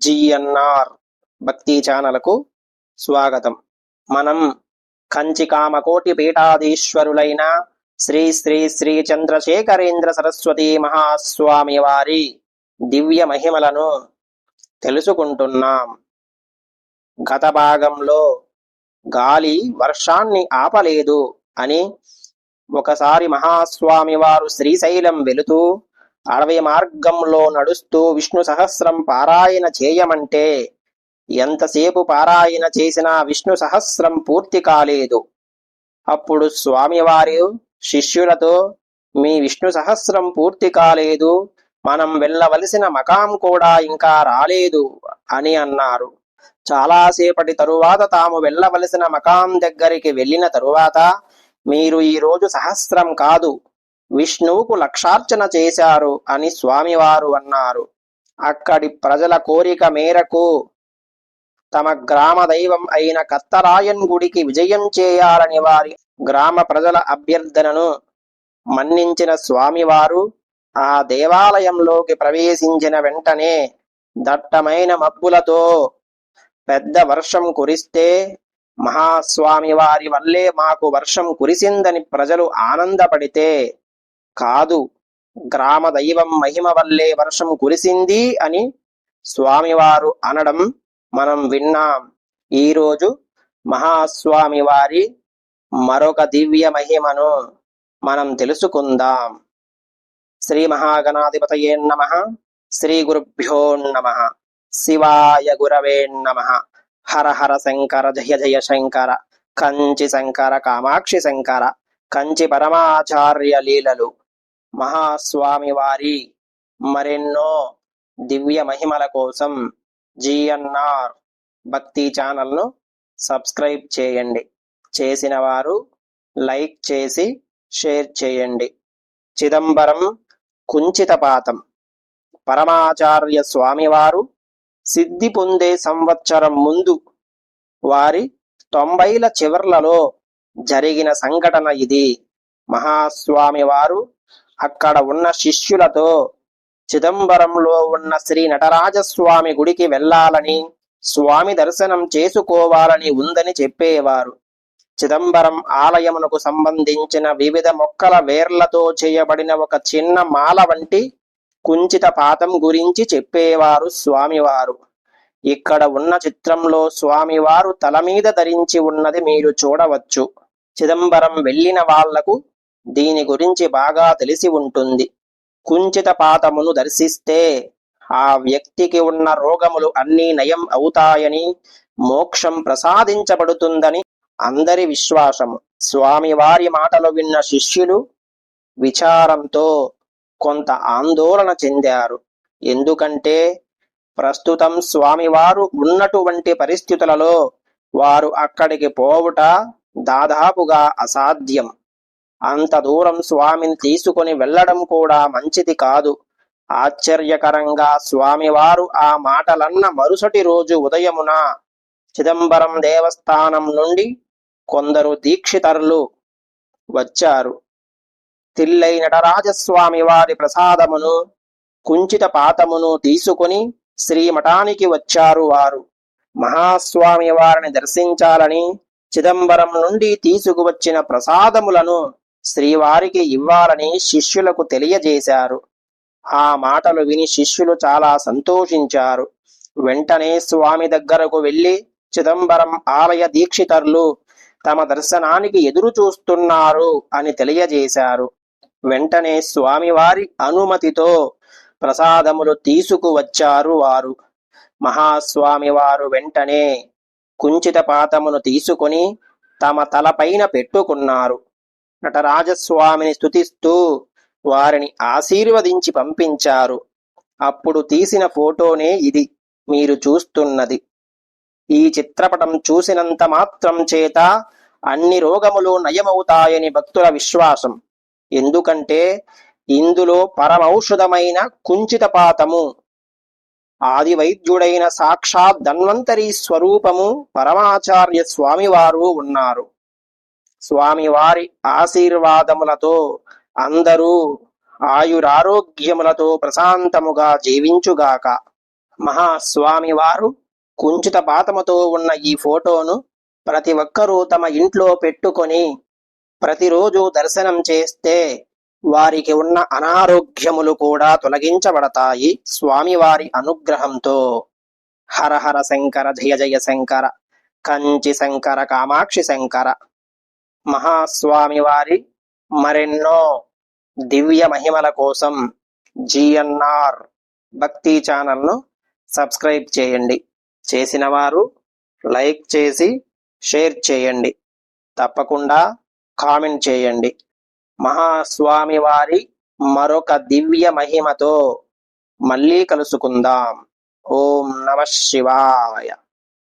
GNR భక్తి ఛానల్కు స్వాగతం. మనం కంచి కామకోటి పీఠాధీశ్వరులైన శ్రీ శ్రీ శ్రీ చంద్రశేఖరేంద్ర సరస్వతి మహాస్వామి వారి దివ్య మహిమలను తెలుసుకుంటున్నాం. గత భాగంలో గాలి వర్షాన్ని ఆపలేదు అని ఒకసారి మహాస్వామి వారు శ్రీశైలం వెళుతూ అడవి మార్గంలో నడుస్తూ విష్ణు సహస్రం పారాయణ చేయమంటే ఎంతసేపు పారాయణ చేసినా విష్ణు సహస్రం పూర్తి కాలేదు. అప్పుడు స్వామివారు శిష్యులతో, మీ విష్ణు సహస్రం పూర్తి కాలేదు, మనం వెళ్ళవలసిన మకాం కూడా ఇంకా రాలేదు అని అన్నారు. చాలాసేపటి తరువాత తాము వెళ్ళవలసిన మకాం దగ్గరికి వెళ్ళిన తరువాత, మీరు ఈరోజు సహస్రం కాదు, విష్ణువుకు లక్షార్చన చేశారు అని స్వామివారు అన్నారు. అక్కడి ప్రజల కోరిక మేరకు తమ గ్రామ దైవం అయిన కత్తరాయన్ గుడికి విజయం చేయాలని వారి గ్రామ ప్రజల అభ్యర్థనను మన్నించిన స్వామివారు ఆ దేవాలయంలోకి ప్రవేశించిన వెంటనే దట్టమైన మబ్బులతో పెద్ద వర్షం కురిస్తే, మహాస్వామి వారి వల్లే మాకు వర్షం కురిసిందని ప్రజలు ఆనందపడితే, కాదు, గ్రామ దైవం మహిమ వల్లే వర్షం కురిసింది అని స్వామివారు అనడం మనం విన్నాం. ఈరోజు మహాస్వామి వారి మరొక దివ్య మహిమను మనం తెలుసుకుందాం. శ్రీ మహాగణాధిపతయే నమః. శ్రీ గురుభ్యో నమః. శివాయ గురవే నమః. హర హర శంకర, జయ జయ శంకర, కంచి శంకర, కామాక్షి శంకర, కంచి పరమాచార్య లీలలు. మహాస్వామి వారి మరెన్నో దివ్య మహిమల కోసం జిఎన్ఆర్ భక్తి ఛానల్ను సబ్స్క్రైబ్ చేయండి. చేసిన వారు లైక్ చేసి షేర్ చేయండి. చిదంబరం కుంచితపాతం. పరమాచార్య స్వామివారు సిద్ధి పొందే సంవత్సరం ముందు వారి 90ల చివర్లలో జరిగిన సంఘటన ఇది. మహాస్వామి వారు అక్కడ ఉన్న శిష్యులతో చిదంబరంలో ఉన్న శ్రీ నటరాజస్వామి గుడికి వెళ్ళాలని, స్వామి దర్శనం చేసుకోవాలని ఉందని చెప్పేవారు. చిదంబరం ఆలయమునకు సంబంధించిన వివిధ మొక్కల వేర్లతో చేయబడిన ఒక చిన్న మాల వంటి కుంచిత పాతం గురించి చెప్పేవారు స్వామివారు. ఇక్కడ ఉన్న చిత్రంలో స్వామివారు తల మీద ధరించి ఉన్నది మీరు చూడవచ్చు. చిదంబరం వెళ్ళిన వాళ్లకు దీని గురించి బాగా తెలిసి ఉంటుంది. కుంచిత పాతమును దర్శిస్తే ఆ వ్యక్తికి ఉన్న రోగములు అన్నీ నయం అవుతాయని, మోక్షం ప్రసాదించబడుతుందని అందరి విశ్వాసము. స్వామివారి మాటలు విన్న శిష్యులు విచారంతో కొంత ఆందోళన చెందారు. ఎందుకంటే ప్రస్తుతం స్వామివారు ఉన్నటువంటి పరిస్థితులలో వారు అక్కడికి పోవుట దాదాపుగా అసాధ్యం. అంత దూరం స్వామిని తీసుకొని వెళ్లడం కూడా మంచిది కాదు. ఆశ్చర్యకరంగా స్వామివారు ఆ మాటలన్న మరుసటి రోజు ఉదయమున చిదంబరం దేవస్థానం నుండి కొందరు దీక్షితరులు వచ్చారు. తిల్లై నటరాజస్వామి వారి ప్రసాదమును, కుంచిత పాతమును తీసుకొని శ్రీమఠానికి వచ్చారు. వారు మహాస్వామి వారిని దర్శించాలని చిదంబరం నుండి తీసుకువచ్చిన ప్రసాదములను శ్రీవారికి ఇవ్వాలని శిష్యులకు తెలియజేశారు. ఆ మాటలు విని శిష్యులు చాలా సంతోషించారు. వెంటనే స్వామి దగ్గరకు వెళ్లి చిదంబరం ఆలయ దీక్షితర్లు తమ దర్శనానికి ఎదురు చూస్తున్నారు అని తెలియజేశారు. వెంటనే స్వామివారి అనుమతితో ప్రసాదములు తీసుకువచ్చారు వారు. మహాస్వామి వారు వెంటనే కుంచిత పాతమును తీసుకొని తమ తలపైన పెట్టుకున్నారు. నటరాజస్వామిని స్తుతిస్తూ వారిని ఆశీర్వదించి పంపించారు. అప్పుడు తీసిన ఫోటోనే ఇది మీరు చూస్తున్నది. ఈ చిత్రపటం చూసినంత మాత్రం చేత అన్ని రోగములు నయమవుతాయని భక్తుల విశ్వాసం. ఎందుకంటే ఇందులో పరమౌషధమైన కుంచిత పాతము, ఆది వైద్యుడైన సాక్షాత్ ధన్వంతరి స్వరూపము పరమాచార్య స్వామివారు ఉన్నారు. స్వామివారి ఆశీర్వాదములతో అందరూ ఆయురారోగ్యములతో ప్రశాంతముగా జీవించుగాక. మహాస్వామి వారు కుంచిత పాతముతో ఉన్న ఈ ఫోటోను ప్రతి ఒక్కరూ తమ ఇంట్లో పెట్టుకొని ప్రతిరోజు దర్శనం చేస్తే వారికి ఉన్న అనారోగ్యములు కూడా తొలగించబడతాయి స్వామివారి అనుగ్రహంతో. హర హర శంకర జయ జయ శంకర కంచి శంకర కామాక్షి శంకర. మహాస్వామి వారి మరెన్నో దివ్య మహిమల కోసం జిఎన్ఆర్ భక్తి ఛానల్ను సబ్స్క్రైబ్ చేయండి. చేసిన వారు లైక్ చేసి షేర్ చేయండి. తప్పకుండా కామెంట్ చేయండి. మహాస్వామి వారి మరొక దివ్య మహిమతో మళ్ళీ కలుసుకుందాం. ఓం నమః శివాయ.